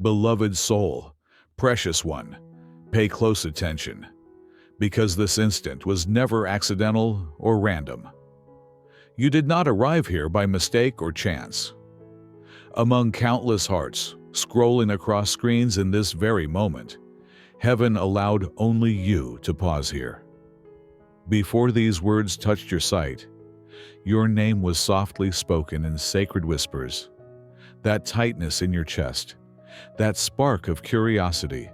Beloved soul, precious one, pay close attention, because this instant was never accidental or random. You did not arrive here by mistake or chance. Among countless hearts scrolling across screens in this very moment, heaven allowed only you to pause here. Before these words touched your sight, your name was softly spoken in sacred whispers. That tightness in your chest, that spark of curiosity,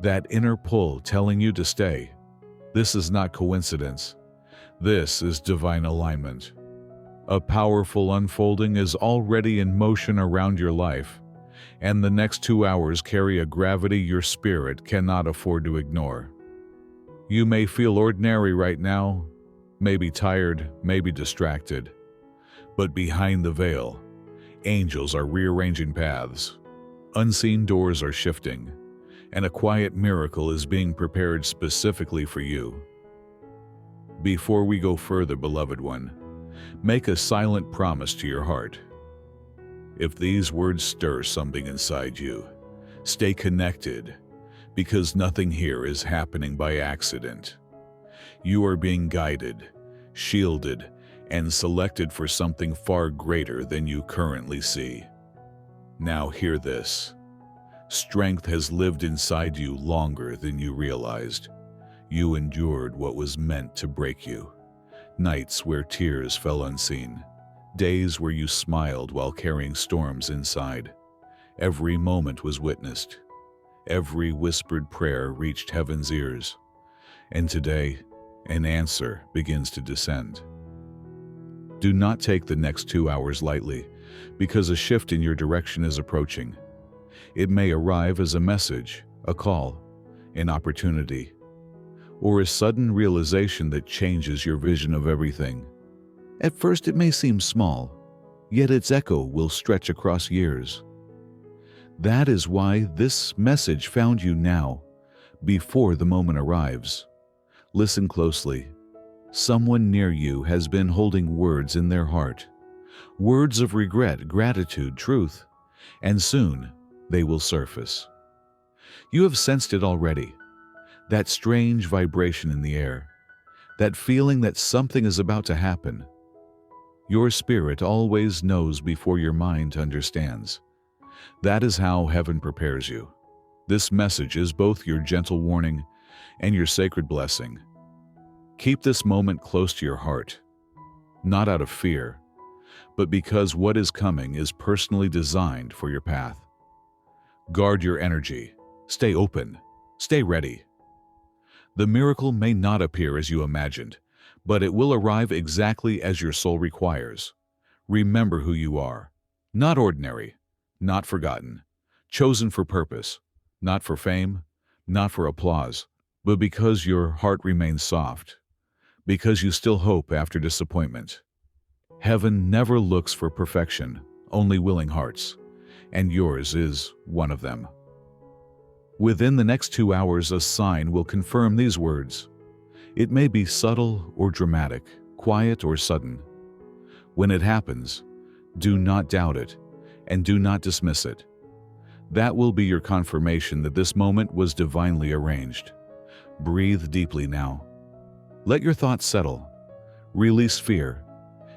that inner pull telling you to stay. This is not coincidence. This is divine alignment. A powerful unfolding is already in motion around your life, and the next 2 hours carry a gravity your spirit cannot afford to ignore. You may feel ordinary right now, maybe tired, maybe distracted, but behind the veil, angels are rearranging paths, unseen doors are shifting, and a quiet miracle is being prepared specifically for you. Before we go further, beloved one, make a silent promise to your heart. If these words stir something inside you, stay connected, because nothing here is happening by accident. You are being guided, shielded, and selected for something far greater than you currently see. Now hear this. Strength has lived inside you longer than you realized. You endured what was meant to break you. Nights where tears fell unseen. Days where you smiled while carrying storms inside. Every moment was witnessed. Every whispered prayer reached heaven's ears. And today, an answer begins to descend. Do not take the next 2 hours lightly, because a shift in your direction is approaching. It may arrive as a message, a call, an opportunity, or a sudden realization that changes your vision of everything. At first it may seem small, yet its echo will stretch across years. That is why this message found you now, before the moment arrives. Listen closely. Someone near you has been holding words in their heart, words of regret, gratitude, truth, and soon they will surface. You have sensed it already, that strange vibration in the air, that feeling that something is about to happen. Your spirit always knows before your mind understands. That is how heaven prepares you. This message is both your gentle warning and your sacred blessing. Keep this moment close to your heart, not out of fear, but because what is coming is personally designed for your path. Guard your energy. Stay open. Stay ready. The miracle may not appear as you imagined, but it will arrive exactly as your soul requires. Remember who you are. Not ordinary, not forgotten, chosen for purpose, not for fame, not for applause, but because your heart remains soft, because you still hope after disappointment. Heaven never looks for perfection, only willing hearts, and yours is one of them. Within the next 2 hours, a sign will confirm these words. It may be subtle or dramatic, quiet or sudden. When it happens, do not doubt it, and do not dismiss it. That will be your confirmation that this moment was divinely arranged. Breathe deeply now. Let your thoughts settle. Release fear.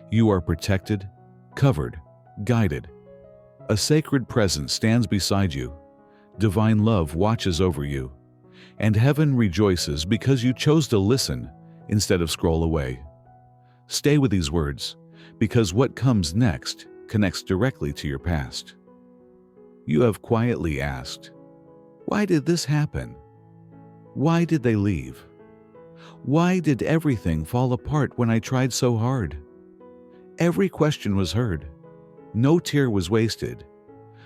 You are protected, covered, guided. A sacred presence stands beside you. Divine love watches over you. And heaven rejoices because you chose to listen instead of scroll away. Stay with these words, because what comes next connects directly to your past. You have quietly asked, why did this happen? Why did they leave? Why did everything fall apart when I tried so hard? Every question was heard. No tear was wasted.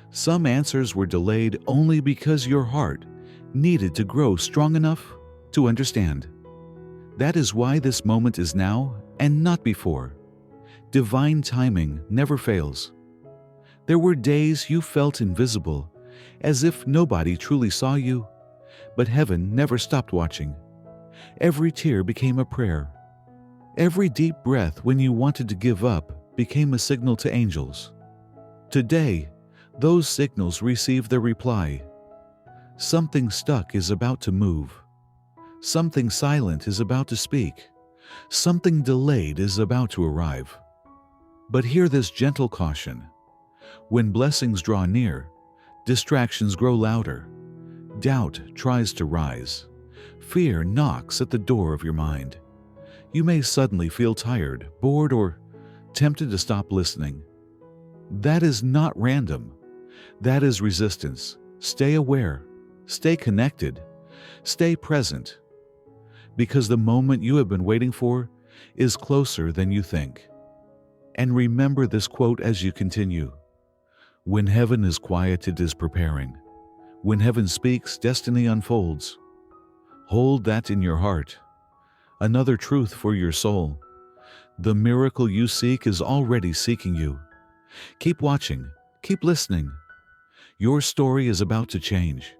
Some answers were delayed only because your heart needed to grow strong enough to understand. That is why this moment is now and not before. Divine timing never fails. There were days you felt invisible, as if nobody truly saw you, but heaven never stopped watching. Every tear became a prayer. Every deep breath when you wanted to give up became a signal to angels. Today, Those signals receive their reply. Something stuck is about to move. Something silent is about to speak. Something delayed is about to arrive. But hear this gentle caution. When blessings draw near, distractions grow louder. Doubt tries to rise. Fear knocks at the door of your mind. You may suddenly feel tired, bored, or tempted to stop listening. That is not random. That is resistance. Stay aware. Stay connected. Stay present. Because the moment you have been waiting for is closer than you think. And remember this quote as you continue. When heaven is quiet, it is preparing. When heaven speaks, destiny unfolds. Hold that in your heart. Another truth for your soul. The miracle you seek is already seeking you. Keep watching. Keep listening. Your story is about to change.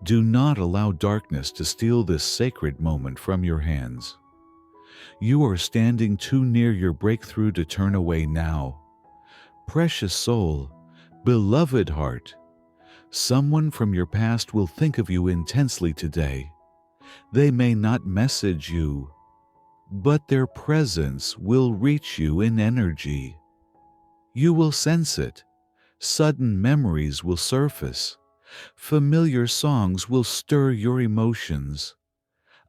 Do not allow darkness to steal this sacred moment from your hands. You are standing too near your breakthrough to turn away now. Precious soul, beloved heart, someone from your past will think of you intensely today. They may not message you, but their presence will reach you in energy. You will sense it. Sudden memories will surface. Familiar songs will stir your emotions.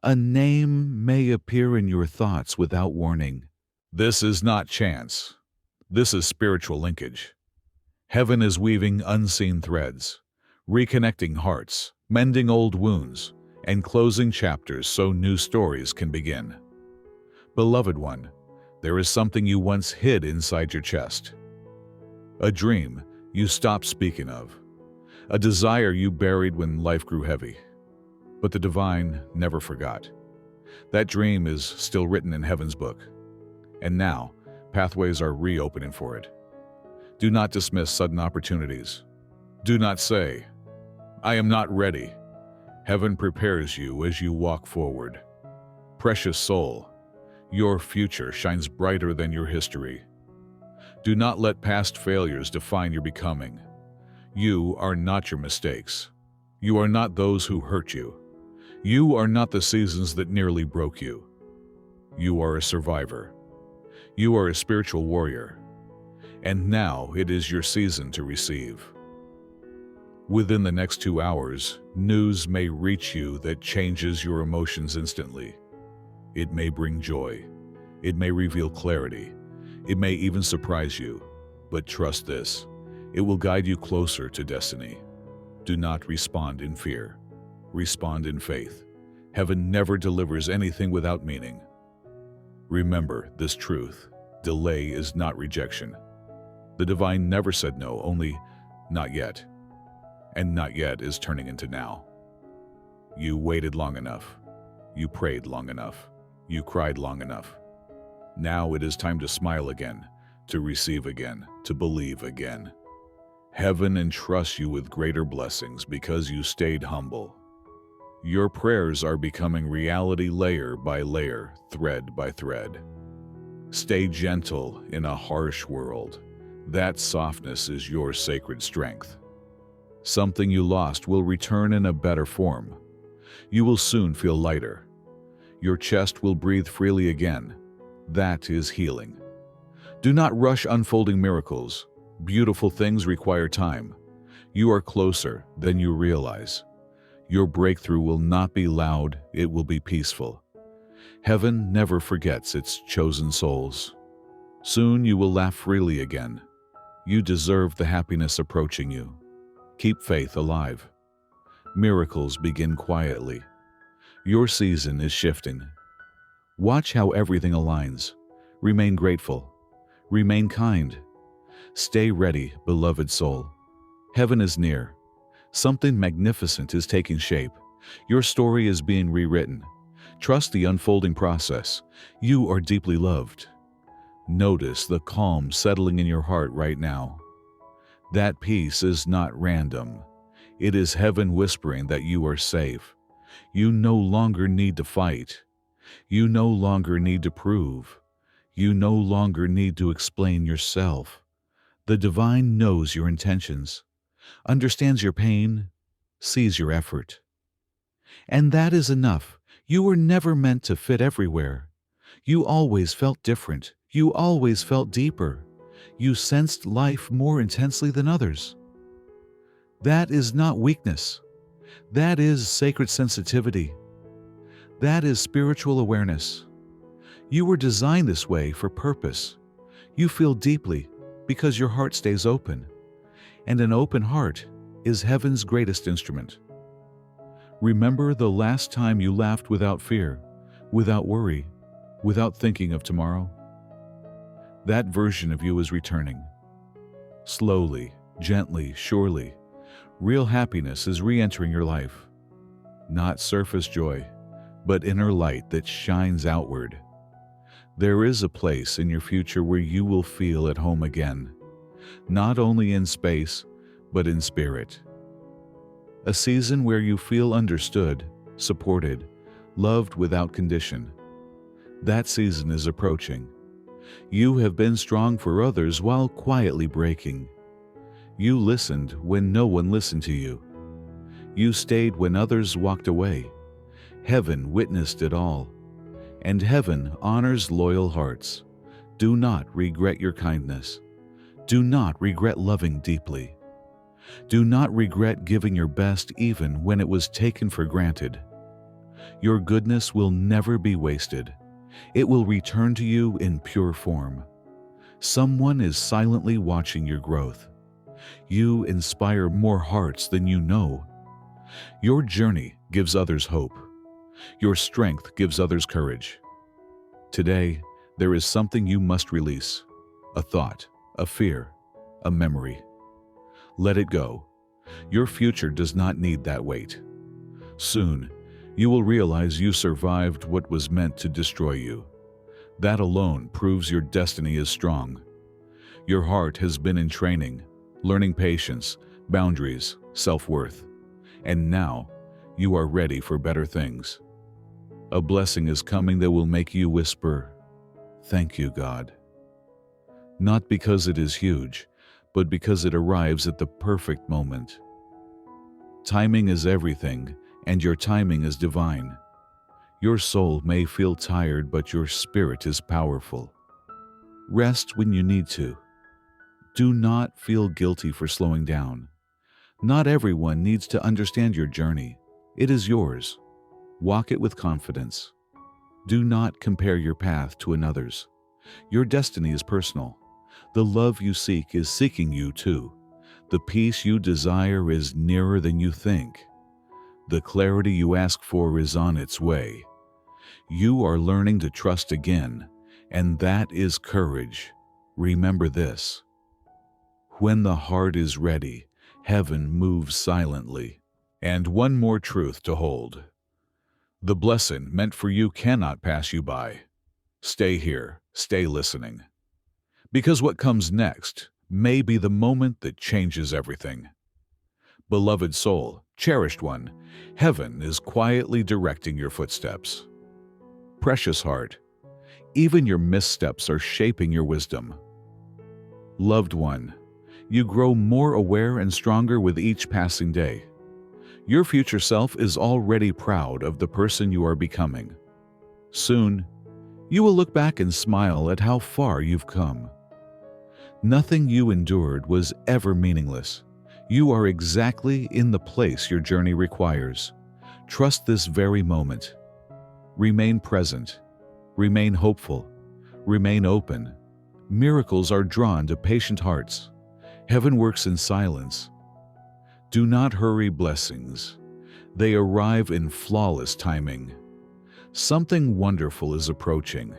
A name may appear in your thoughts without warning. This is not chance. This is spiritual linkage. Heaven is weaving unseen threads, reconnecting hearts, mending old wounds, and closing chapters so new stories can begin. Beloved one, there is something you once hid inside your chest. A dream you stopped speaking of. A desire you buried when life grew heavy. But the divine never forgot. That dream is still written in heaven's book. And now, pathways are reopening for it. Do not dismiss sudden opportunities. Do not say, I am not ready. Heaven prepares you as you walk forward. Precious soul, your future shines brighter than your history. Do not let past failures define your becoming. You are not your mistakes. You are not those who hurt you. You are not the seasons that nearly broke you. You are a survivor. You are a spiritual warrior. And now it is your season to receive. Within the next 2 hours, news may reach you that changes your emotions instantly. It may bring joy. It may reveal clarity. It may even surprise you. But trust this, it will guide you closer to destiny. Do not respond in fear. Respond in faith. Heaven never delivers anything without meaning. Remember this truth. Delay is not rejection. The divine never said no, only not yet. And not yet is turning into now. You waited long enough. You prayed long enough. You cried long enough. Now it is time to smile again, to receive again, to believe again. Heaven entrusts you with greater blessings because you stayed humble. Your prayers are becoming reality layer by layer, thread by thread. Stay gentle in a harsh world. That softness is your sacred strength. Something you lost will return in a better form. You will soon feel lighter. Your chest will breathe freely again. That is healing. Do not rush unfolding miracles. Beautiful things require time. You are closer than you realize. Your breakthrough will not be loud, it will be peaceful. Heaven never forgets its chosen souls. Soon you will laugh freely again. You deserve the happiness approaching you. Keep faith alive. Miracles begin quietly. Your season is shifting. Watch how everything aligns. Remain grateful. Remain kind. Stay ready, beloved soul. Heaven is near. Something magnificent is taking shape. Your story is being rewritten. Trust the unfolding process. You are deeply loved. Notice the calm settling in your heart right now. That peace is not random. It is heaven whispering that you are safe. You no longer need to fight. You no longer need to prove. You no longer need to explain yourself. The divine knows your intentions, understands your pain, sees your effort. And that is enough. You were never meant to fit everywhere. You always felt different. You always felt deeper. You sensed life more intensely than others. That is not weakness. That is sacred sensitivity. That is spiritual awareness. You were designed this way for purpose. You feel deeply because your heart stays open. And an open heart is heaven's greatest instrument. Remember the last time you laughed without fear, without worry, without thinking of tomorrow? That version of you is returning. Slowly, gently, surely, real happiness is re-entering your life. Not surface joy, but inner light that shines outward. There is a place in your future where you will feel at home again, not only in space, but in spirit. A season where you feel understood, supported, loved without condition. That season is approaching. You have been strong for others while quietly breaking. You listened when no one listened to you. You stayed when others walked away. Heaven witnessed it all. And heaven honors loyal hearts. Do not regret your kindness. Do not regret loving deeply. Do not regret giving your best even when it was taken for granted. Your goodness will never be wasted. It will return to you in pure form. Someone is silently watching your growth. You inspire more hearts than you know. Your journey gives others hope. Your strength gives others courage. Today, there is something you must release. A thought, a fear, a memory. Let it go. Your future does not need that weight. Soon, you will realize you survived what was meant to destroy you. That alone proves your destiny is strong. Your heart has been in training, learning patience, boundaries, self-worth. And now, you are ready for better things. A blessing is coming that will make you whisper, "Thank you, God." Not because it is huge, but because it arrives at the perfect moment. Timing is everything, and your timing is divine. Your soul may feel tired, but your spirit is powerful. Rest when you need to. Do not feel guilty for slowing down. Not everyone needs to understand your journey. It is yours. Walk it with confidence. Do not compare your path to another's. Your destiny is personal. The love you seek is seeking you too. The peace you desire is nearer than you think. The clarity you ask for is on its way. You are learning to trust again, and that is courage. Remember this. When the heart is ready, heaven moves silently. And one more truth to hold. The blessing meant for you cannot pass you by. Stay here, stay listening. Because what comes next may be the moment that changes everything. Beloved soul, cherished one, heaven is quietly directing your footsteps. Precious heart, even your missteps are shaping your wisdom. Loved one, you grow more aware and stronger with each passing day. Your future self is already proud of the person you are becoming. Soon, you will look back and smile at how far you've come. Nothing you endured was ever meaningless. You are exactly in the place your journey requires. Trust this very moment. Remain present. Remain hopeful. Remain open. Miracles are drawn to patient hearts. Heaven works in silence. Do not hurry blessings. They arrive in flawless timing. Something wonderful is approaching.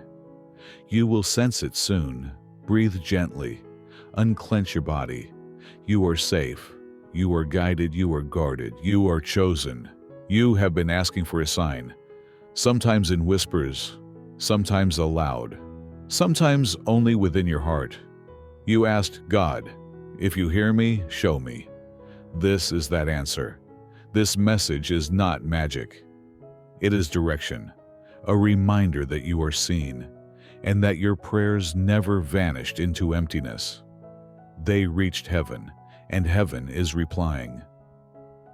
You will sense it soon. Breathe gently. Unclench your body. You are safe. You are guided. You are guarded. You are chosen. You have been asking for a sign. Sometimes in whispers, sometimes aloud, sometimes only within your heart. You asked, God, if you hear me, show me. This is that answer. This message is not magic. It is direction, a reminder that you are seen, and that your prayers never vanished into emptiness. They reached heaven, and heaven is replying.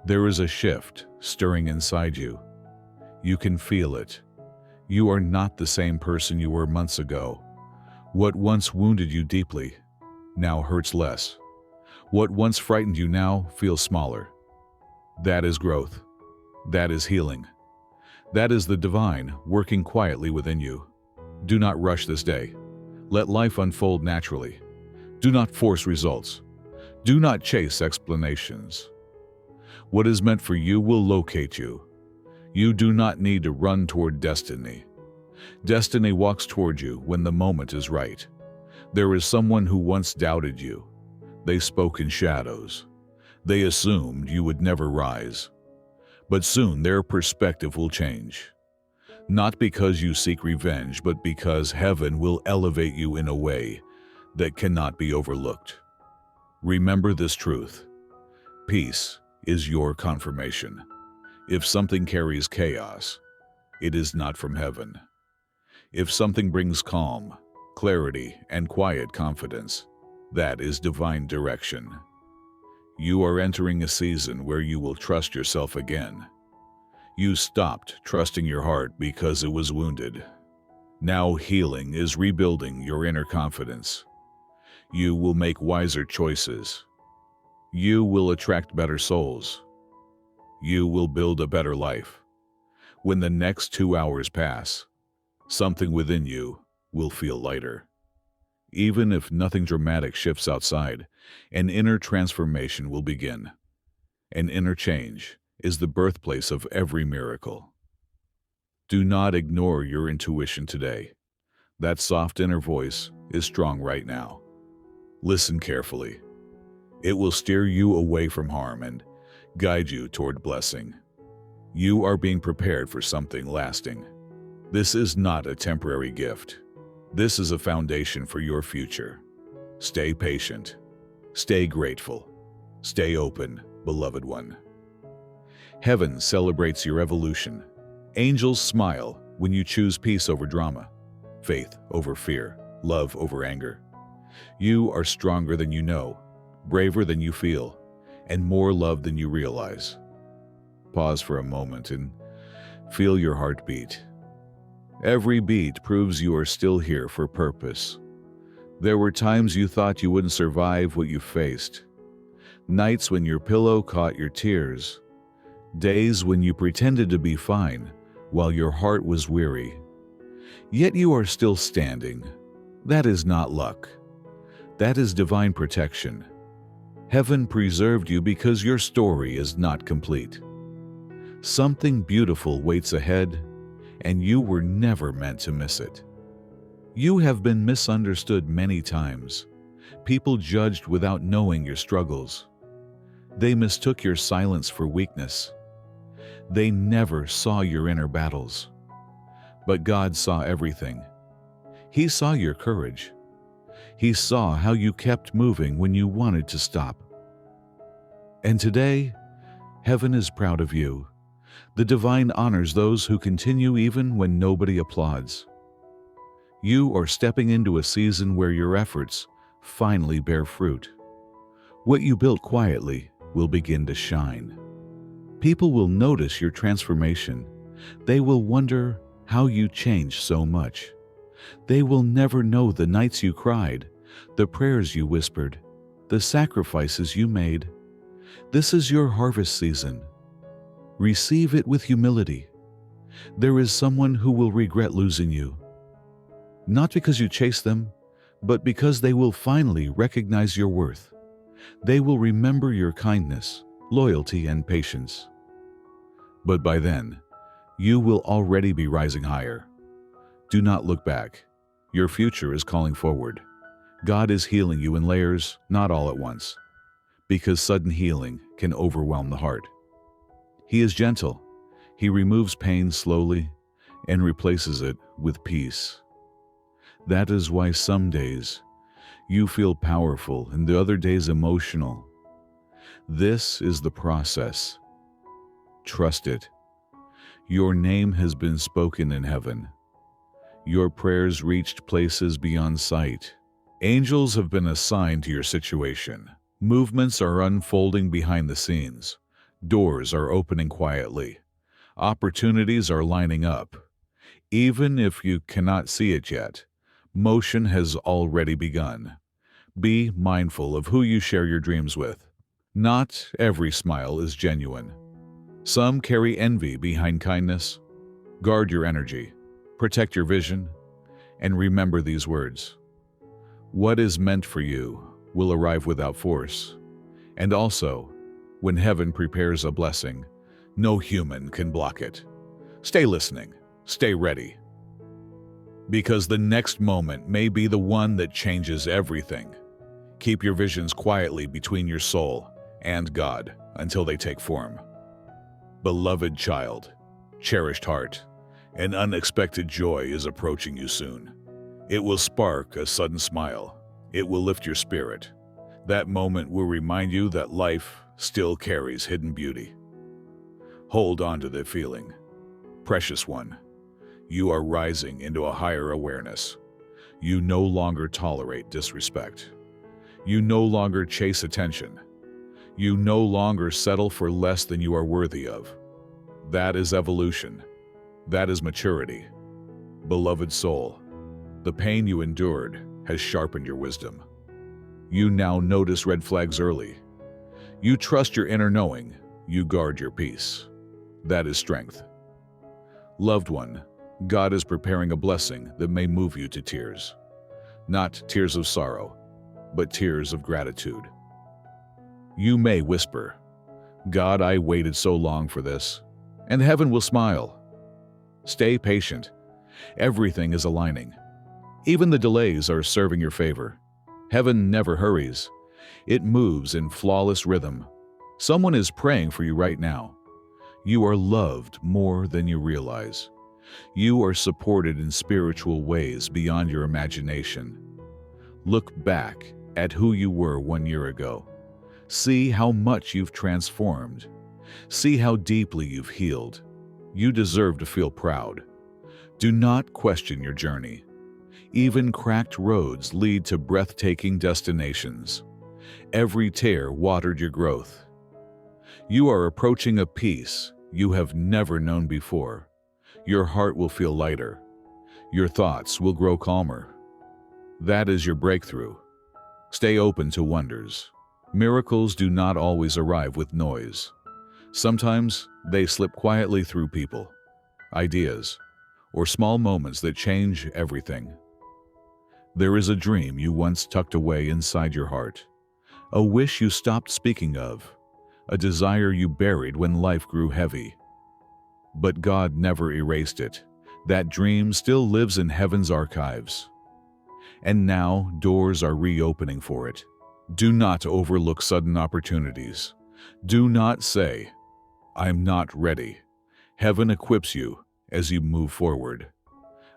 There is a shift stirring inside you. You can feel it. You are not the same person you were months ago. What once wounded you deeply now hurts less. What once frightened you now feels smaller. That is growth. That is healing. That is the divine working quietly within you. Do not rush this day. Let life unfold naturally. Do not force results. Do not chase explanations. What is meant for you will locate you. You do not need to run toward destiny. Destiny walks toward you when the moment is right. There is someone who once doubted you. They spoke in shadows. They assumed you would never rise. But soon their perspective will change. Not because you seek revenge, but because heaven will elevate you in a way that cannot be overlooked. Remember this truth. Peace is your confirmation. If something carries chaos, it is not from heaven. If something brings calm, clarity, and quiet confidence, that is divine direction. You are entering a season where you will trust yourself again. You stopped trusting your heart because it was wounded. Now healing is rebuilding your inner confidence. You will make wiser choices. You will attract better souls. You will build a better life. When the next 2 hours pass, something within you will feel lighter. Even if nothing dramatic shifts outside, an inner transformation will begin. An inner change is the birthplace of every miracle. Do not ignore your intuition today. That soft inner voice is strong right now. Listen carefully. It will steer you away from harm and guide you toward blessing. You are being prepared for something lasting. This is not a temporary gift. This is a foundation for your future. Stay patient. Stay grateful. Stay open, beloved one. Heaven celebrates your evolution. Angels smile when you choose peace over drama, faith over fear, love over anger. You are stronger than you know, braver than you feel, and more loved than you realize. Pause for a moment and feel your heartbeat. Every beat proves you are still here for purpose. There were times you thought you wouldn't survive what you faced. Nights when your pillow caught your tears. Days when you pretended to be fine while your heart was weary. Yet you are still standing. That is not luck. That is divine protection. Heaven preserved you because your story is not complete. Something beautiful waits ahead, and you were never meant to miss it. You have been misunderstood many times. People judged without knowing your struggles. They mistook your silence for weakness. They never saw your inner battles. But God saw everything. He saw your courage. He saw how you kept moving when you wanted to stop. And today, heaven is proud of you. The divine honors those who continue even when nobody applauds. You are stepping into a season where your efforts finally bear fruit. What you built quietly will begin to shine. People will notice your transformation. They will wonder how you changed so much. They will never know the nights you cried, the prayers you whispered, the sacrifices you made. This is your harvest season. Receive it with humility. There is someone who will regret losing you. Not because you chased them, but because they will finally recognize your worth. They will remember your kindness, loyalty, and patience. But by then, you will already be rising higher. Do not look back. Your future is calling forward. God is healing you in layers, not all at once, because sudden healing can overwhelm the heart. He is gentle. He removes pain slowly and replaces it with peace. That is why some days you feel powerful and the other days emotional. This is the process. Trust it. Your name has been spoken in heaven. Your prayers reached places beyond sight. Angels have been assigned to your situation. Movements are unfolding behind the scenes. Doors are opening quietly. Opportunities are lining up. Even if you cannot see it yet, motion has already begun. Be mindful of who you share your dreams with. Not every smile is genuine. Some carry envy behind kindness. Guard your energy, protect your vision, and remember these words. What is meant for you will arrive without force. And also, when heaven prepares a blessing, no human can block it. Stay listening, stay ready. Because the next moment may be the one that changes everything. Keep your visions quietly between your soul and God until they take form. Beloved child, cherished heart, an unexpected joy is approaching you soon. It will spark a sudden smile. It will lift your spirit. That moment will remind you that life still carries hidden beauty. Hold on to the feeling. Precious one, you are rising into a higher awareness. You no longer tolerate disrespect. You no longer chase attention. You no longer settle for less than you are worthy of. That is evolution. That is maturity. Beloved soul, the pain you endured has sharpened your wisdom. You now notice red flags early. You trust your inner knowing. You guard your peace. That is strength. Loved one, God is preparing a blessing that may move you to tears. Not tears of sorrow, but tears of gratitude. You may whisper, God, I waited so long for this, and heaven will smile. Stay patient. Everything is aligning. Even the delays are serving your favor. Heaven never hurries. It moves in flawless rhythm. Someone is praying for you right now. You are loved more than you realize. You are supported in spiritual ways beyond your imagination. Look back at who you were 1 year ago. See how much you've transformed. See how deeply you've healed. You deserve to feel proud. Do not question your journey. Even cracked roads lead to breathtaking destinations. Every tear watered your growth. You are approaching a peace you have never known before. Your heart will feel lighter. Your thoughts will grow calmer. That is your breakthrough. Stay open to wonders. Miracles do not always arrive with noise. Sometimes they slip quietly through people, ideas, or small moments that change everything. There is a dream you once tucked away inside your heart, a wish you stopped speaking of, a desire you buried when life grew heavy. But God never erased it. That dream still lives in heaven's archives. And now doors are reopening for it. Do not overlook sudden opportunities. Do not say, I'm not ready. Heaven equips you as you move forward.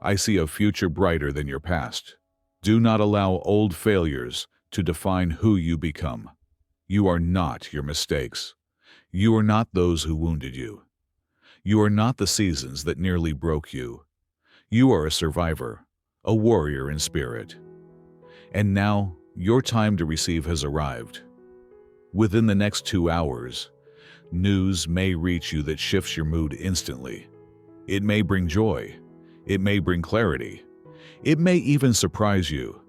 I see a future brighter than your past. Do not allow old failures to define who you become. You are not your mistakes. You are not those who wounded you. You are not the seasons that nearly broke you. You are a survivor, a warrior in spirit. And now, your time to receive has arrived. Within the next 2 hours, news may reach you that shifts your mood instantly. It may bring joy. It may bring clarity. It may even surprise you.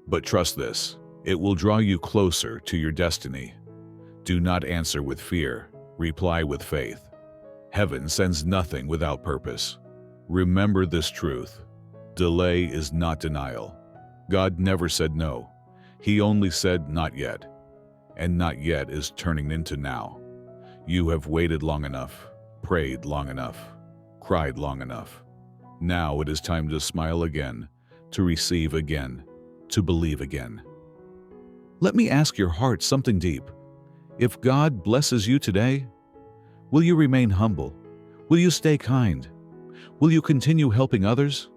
But trust this, it will draw you closer to your destiny. Do not answer with fear. Reply with faith. Heaven sends nothing without purpose. Remember this truth. Delay is not denial. God never said no. He only said not yet. And not yet is turning into now. You have waited long enough, prayed long enough, cried long enough. Now it is time to smile again, to receive again, to believe again. Let me ask your heart something deep. If God blesses you today, will you remain humble? Will you stay kind? Will you continue helping others?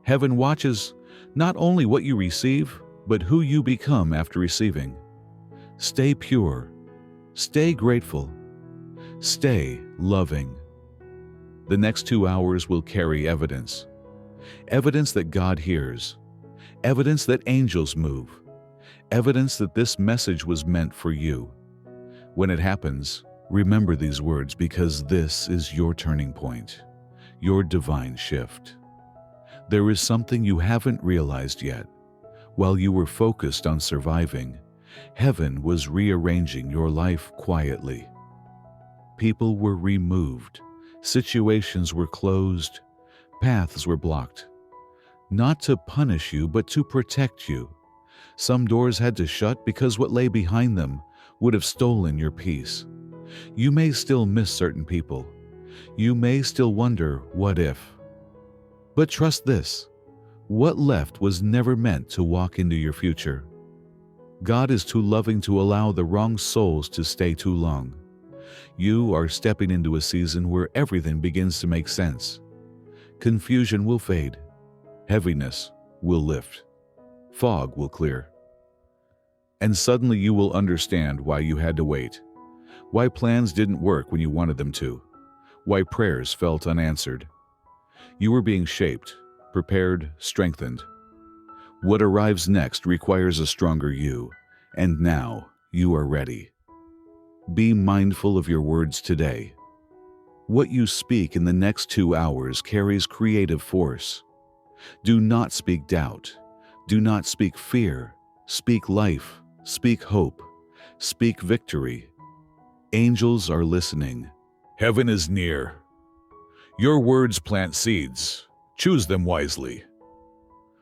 Heaven watches not only what you receive, but who you become after receiving. Stay pure. Stay grateful. Stay loving. The next 2 hours will carry evidence. Evidence that God hears. evidence that angels move, evidence that this message was meant for you. When it happens, remember these words, because this is your turning point, your divine shift. There is something you haven't realized yet. While you were focused on surviving, heaven was rearranging your life quietly. People were removed, situations were closed, paths were blocked. Not to punish you, but to protect you. Some doors had to shut because what lay behind them would have stolen your peace. You may still miss certain people. You may still wonder, what if? But trust this, what left was never meant to walk into your future. God is too loving to allow the wrong souls to stay too long. You are stepping into a season where everything begins to make sense. Confusion will fade. Heaviness will lift. Fog will clear. And suddenly you will understand why you had to wait. Why plans didn't work when you wanted them to. Why prayers felt unanswered. You were being shaped, prepared, strengthened. What arrives next requires a stronger you, and now you are ready. Be mindful of your words today. What you speak in the next 2 hours carries creative force. Do not speak doubt. Do not speak fear. Speak life. Speak hope. Speak victory. Angels are listening. Heaven is near. Your words plant seeds. Choose them wisely.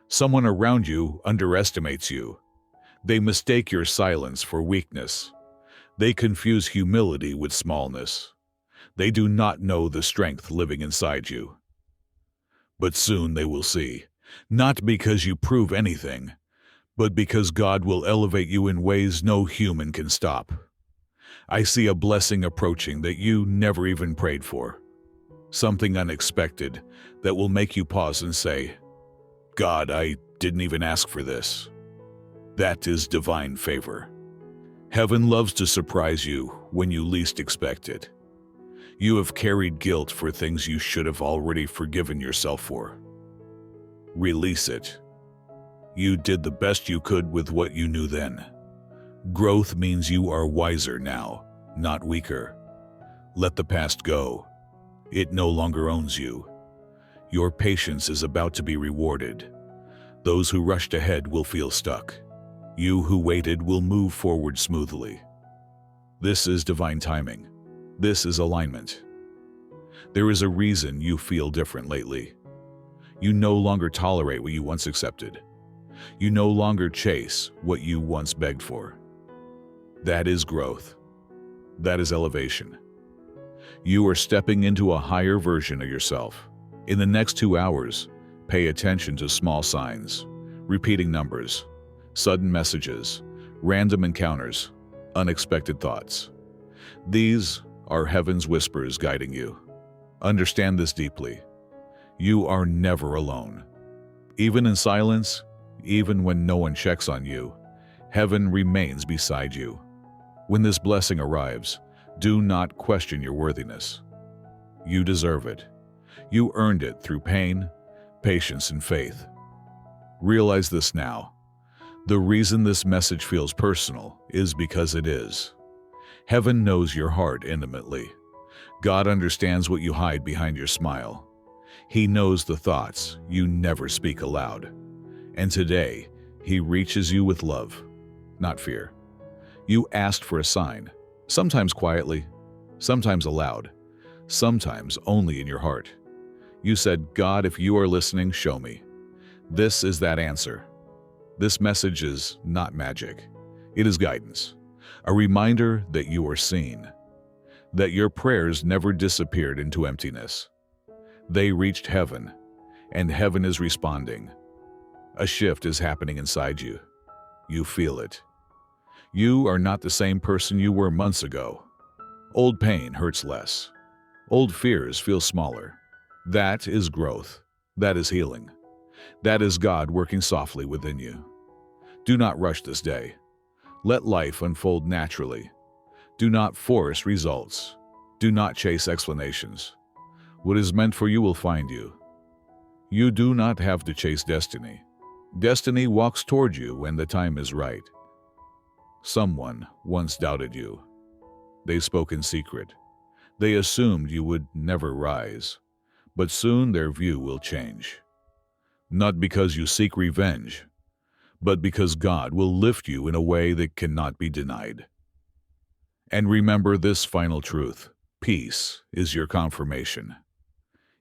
Someone around you underestimates you. They mistake your silence for weakness. They confuse humility with smallness. They do not know the strength living inside you. But soon they will see, not because you prove anything, but because God will elevate you in ways no human can stop. I see a blessing approaching that you never even prayed for. Something unexpected that will make you pause and say, God, I didn't even ask for this. That is divine favor. Heaven loves to surprise you when you least expect it. You have carried guilt for things you should have already forgiven yourself for. Release it. You did the best you could with what you knew then. Growth means you are wiser now, not weaker. Let the past go. It no longer owns you. Your patience is about to be rewarded. Those who rushed ahead will feel stuck. You who waited will move forward smoothly. This is divine timing. This is alignment. There is a reason you feel different lately. You no longer tolerate what you once accepted. You no longer chase what you once begged for. That is growth. That is elevation. You are stepping into a higher version of yourself. In the next 2 hours, pay attention to small signs, repeating numbers, sudden messages, random encounters, unexpected thoughts. These are heaven's whispers guiding you. Understand this deeply. You are never alone. Even in silence, even when no one checks on you, heaven remains beside you. When this blessing arrives, do not question your worthiness. You deserve it. You earned it through pain, patience, and faith. Realize this now. The reason this message feels personal is because it is. Heaven knows your heart intimately. God understands what you hide behind your smile. He knows the thoughts you never speak aloud. And today, He reaches you with love, not fear. You asked for a sign, sometimes quietly, sometimes aloud, sometimes only in your heart. You said, God, if you are listening, show me. This is that answer. This message is not magic. It is guidance, a reminder that you are seen, that your prayers never disappeared into emptiness. They reached heaven, and heaven is responding. A shift is happening inside you. You feel it. You are not the same person you were months ago. Old pain hurts less. Old fears feel smaller. That is growth. That is healing. That is God working softly within you. Do not rush this day. Let life unfold naturally. Do not force results. Do not chase explanations. What is meant for you will find you. You do not have to chase destiny. Destiny walks toward you when the time is right. Someone once doubted you. They spoke in secret. They assumed you would never rise. But soon their view will change. Not because you seek revenge, but because God will lift you in a way that cannot be denied. And remember this final truth: peace is your confirmation.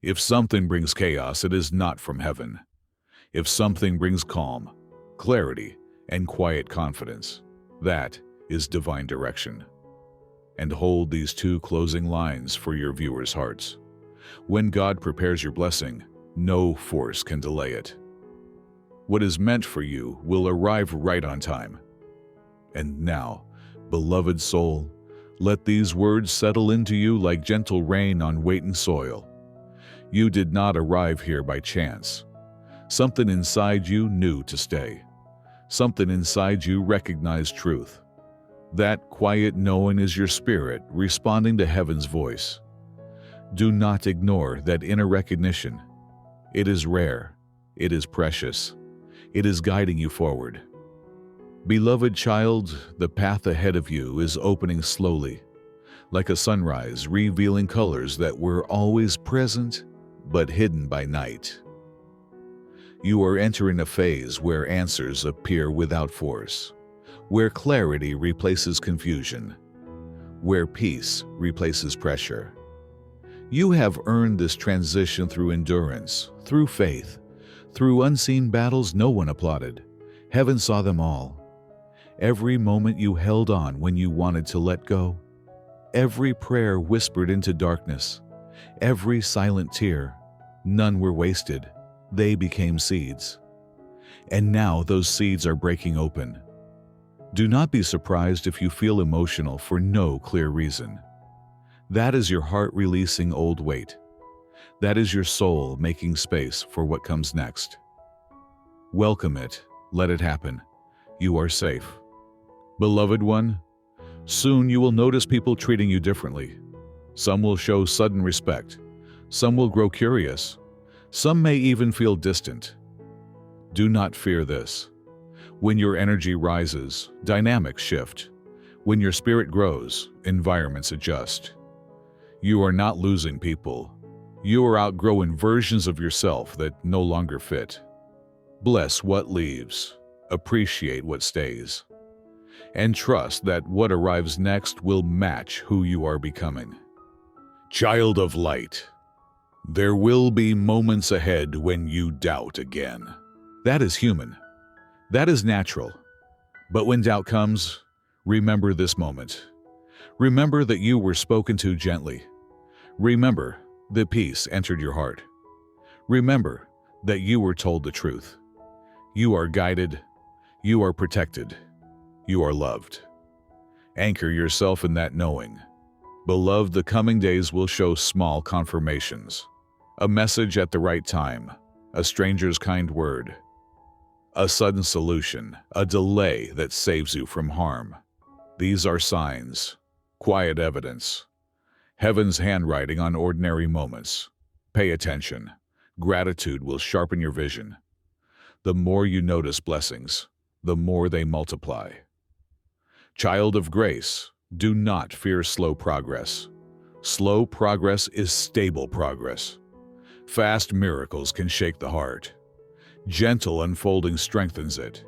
If something brings chaos, it is not from heaven. If something brings calm, clarity, and quiet confidence, that is divine direction. And hold these two closing lines for your viewers' hearts. When God prepares your blessing, no force can delay it. What is meant for you will arrive right on time. And now, beloved soul, let these words settle into you like gentle rain on waiting soil. You did not arrive here by chance. Something inside you knew to stay. Something inside you recognized truth. That quiet knowing is your spirit responding to heaven's voice. Do not ignore that inner recognition. It is rare. It is precious. It is guiding you forward. Beloved child, the path ahead of you is opening slowly, like a sunrise revealing colors that were always present but hidden by night. You are entering a phase where answers appear without force, where clarity replaces confusion, where peace replaces pressure. You have earned this transition through endurance, through faith, through unseen battles no one applauded. Heaven saw them all. Every moment you held on when you wanted to let go, every prayer whispered into darkness, every silent tear, none were wasted. They became seeds. And now those seeds are breaking open. Do not be surprised if you feel emotional for no clear reason. That is your heart releasing old weight. That is your soul making space for what comes next. Welcome it. Let it happen. You are safe. Beloved one, soon you will notice people treating you differently. Some will show sudden respect. Some will grow curious. Some may even feel distant. Do not fear this. When your energy rises, dynamics shift. When your spirit grows, environments adjust. You are not losing people. You are outgrowing versions of yourself that no longer fit. Bless what leaves. Appreciate what stays. And trust that what arrives next will match who you are becoming. Child of light, there will be moments ahead when you doubt again. That is human. That is natural. But when doubt comes, remember this moment. Remember that you were spoken to gently. Remember that peace entered your heart. Remember that you were told the truth. You are guided. You are protected. You are loved. Anchor yourself in that knowing. Beloved, the coming days will show small confirmations. A message at the right time. A stranger's kind word. A sudden solution. A delay that saves you from harm. These are signs. Quiet evidence. Heaven's handwriting on ordinary moments. Pay attention. Gratitude will sharpen your vision. The more you notice blessings, the more they multiply. Child of grace, do not fear slow progress. Slow progress is stable progress. Fast miracles can shake the heart. Gentle unfolding strengthens it.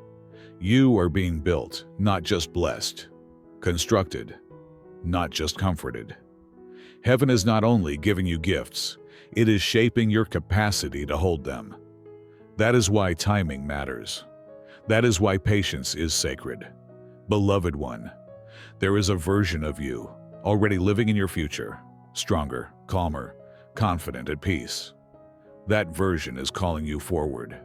You are being built, not just blessed. Constructed, not just comforted. Heaven is not only giving you gifts, it is shaping your capacity to hold them. That is why timing matters. That is why patience is sacred. Beloved one, there is a version of you already living in your future, stronger, calmer, confident, at peace. That version is calling you forward.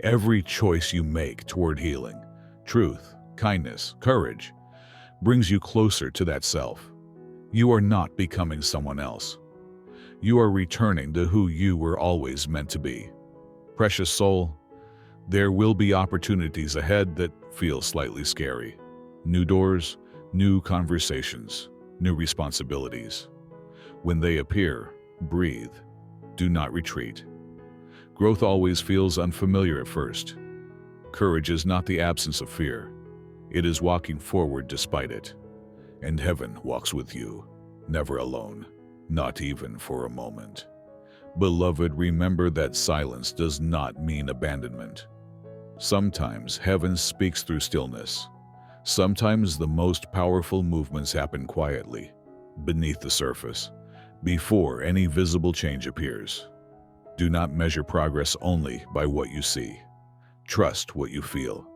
Every choice you make toward healing, truth, kindness, courage, brings you closer to that self. You are not becoming someone else. You are returning to who you were always meant to be. Precious soul, there will be opportunities ahead that feel slightly scary. New doors, new conversations, new responsibilities. When they appear, breathe. Do not retreat. Growth always feels unfamiliar at first. Courage is not the absence of fear. It is walking forward despite it. And heaven walks with you, never alone, not even for a moment. Beloved, remember that silence does not mean abandonment. Sometimes heaven speaks through stillness. Sometimes the most powerful movements happen quietly, beneath the surface, before any visible change appears. Do not measure progress only by what you see. Trust what you feel.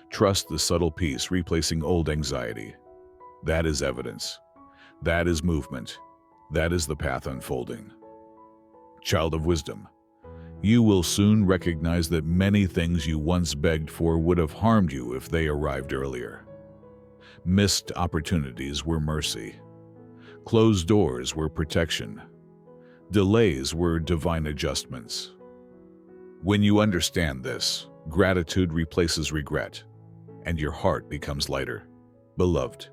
Trust the subtle peace replacing old anxiety. That is evidence. That is movement. That is the path unfolding. Child of wisdom, you will soon recognize that many things you once begged for would have harmed you if they arrived earlier. Missed opportunities were mercy. Closed doors were protection. Delays were divine adjustments. When you understand this, gratitude replaces regret, and your heart becomes lighter. Beloved,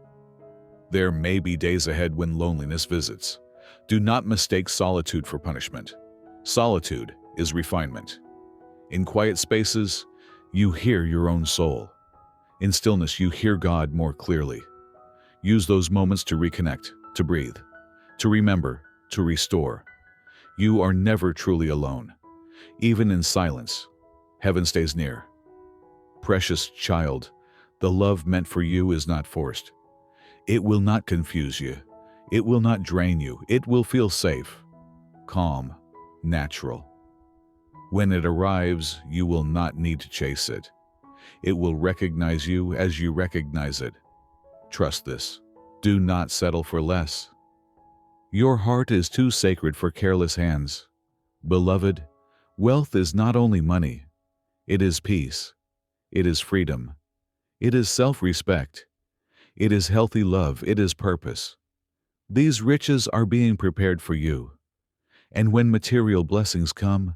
there may be days ahead when loneliness visits. Do not mistake solitude for punishment. Solitude is refinement. In quiet spaces, you hear your own soul. In stillness, you hear God more clearly. Use those moments to reconnect, to breathe, to remember, to restore. You are never truly alone. Even in silence, heaven stays near. Precious child, the love meant for you is not forced. It will not confuse you. It will not drain you. It will feel safe, calm, natural. When it arrives, you will not need to chase it. It will recognize you as you recognize it. Trust this. Do not settle for less. Your heart is too sacred for careless hands. Beloved, wealth is not only money. It is peace. It is freedom. It is self-respect. It is healthy love. It is purpose. These riches are being prepared for you. And when material blessings come,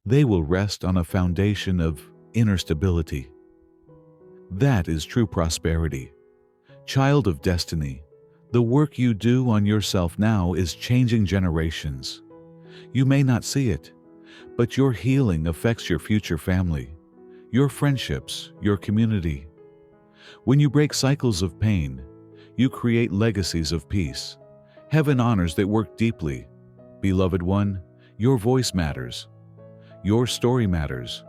they will rest on a foundation of inner stability. That is true prosperity. Child of destiny, the work you do on yourself now is changing generations. You may not see it, but your healing affects your future family, your friendships, your community. When you break cycles of pain, you create legacies of peace. Heaven honors that work deeply. Beloved one, your voice matters. Your story matters.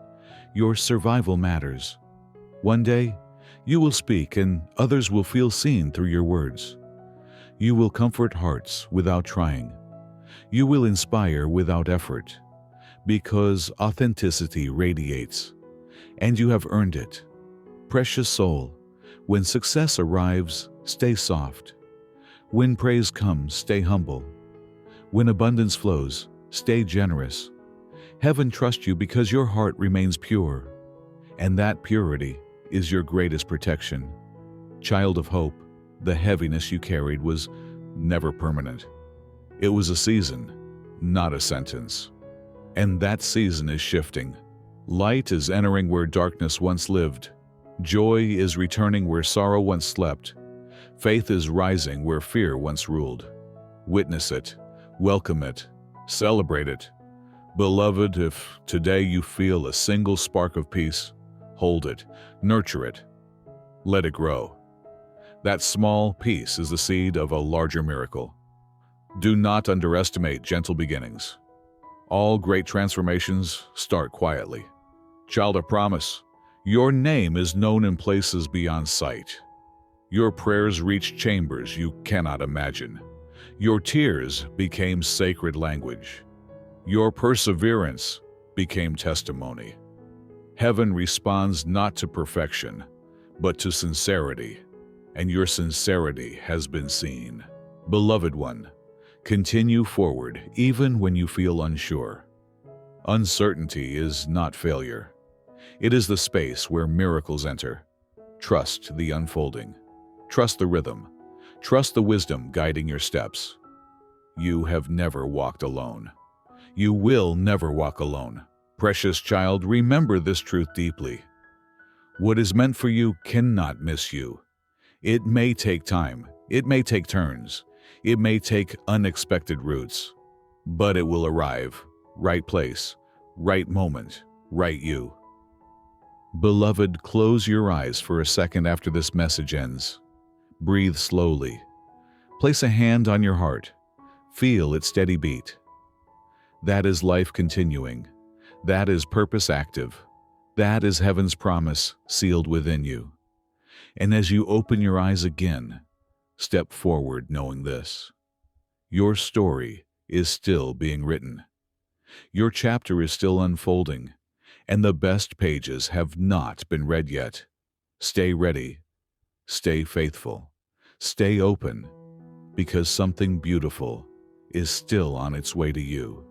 Your survival matters. One day, you will speak and others will feel seen through your words. You will comfort hearts without trying. You will inspire without effort, because authenticity radiates, and you have earned it. Precious soul, when success arrives, stay soft. When praise comes, stay humble. When abundance flows, stay generous. Heaven trusts you because your heart remains pure, and that purity is your greatest protection. Child of hope, the heaviness you carried was never permanent. It was a season, not a sentence. And that season is shifting. Light is entering where darkness once lived. Joy is returning where sorrow once slept. Faith is rising where fear once ruled. Witness it, welcome it, celebrate it. Beloved, if today you feel a single spark of peace, hold it, nurture it, let it grow. That small peace is the seed of a larger miracle. Do not underestimate gentle beginnings. All great transformations start quietly. Child of promise, your name is known in places beyond sight. Your prayers reach chambers you cannot imagine. Your tears became sacred language. Your perseverance became testimony. Heaven responds not to perfection, but to sincerity, and your sincerity has been seen. Beloved one, continue forward even when you feel unsure. Uncertainty is not failure. It is the space where miracles enter. Trust the unfolding. Trust the rhythm. Trust the wisdom guiding your steps. You have never walked alone. You will never walk alone. Precious child, remember this truth deeply. What is meant for you cannot miss you. It may take time. It may take turns. It may take unexpected routes. But it will arrive. Right place, right moment, right you. Beloved, close your eyes for a second after this message ends. Breathe slowly. Place a hand on your heart. Feel its steady beat. That is life continuing. That is purpose active. That is heaven's promise sealed within you. And as you open your eyes again, step forward knowing this. Your story is still being written. Your chapter is still unfolding, and the best pages have not been read yet. Stay ready. Stay faithful. Stay open, because something beautiful is still on its way to you.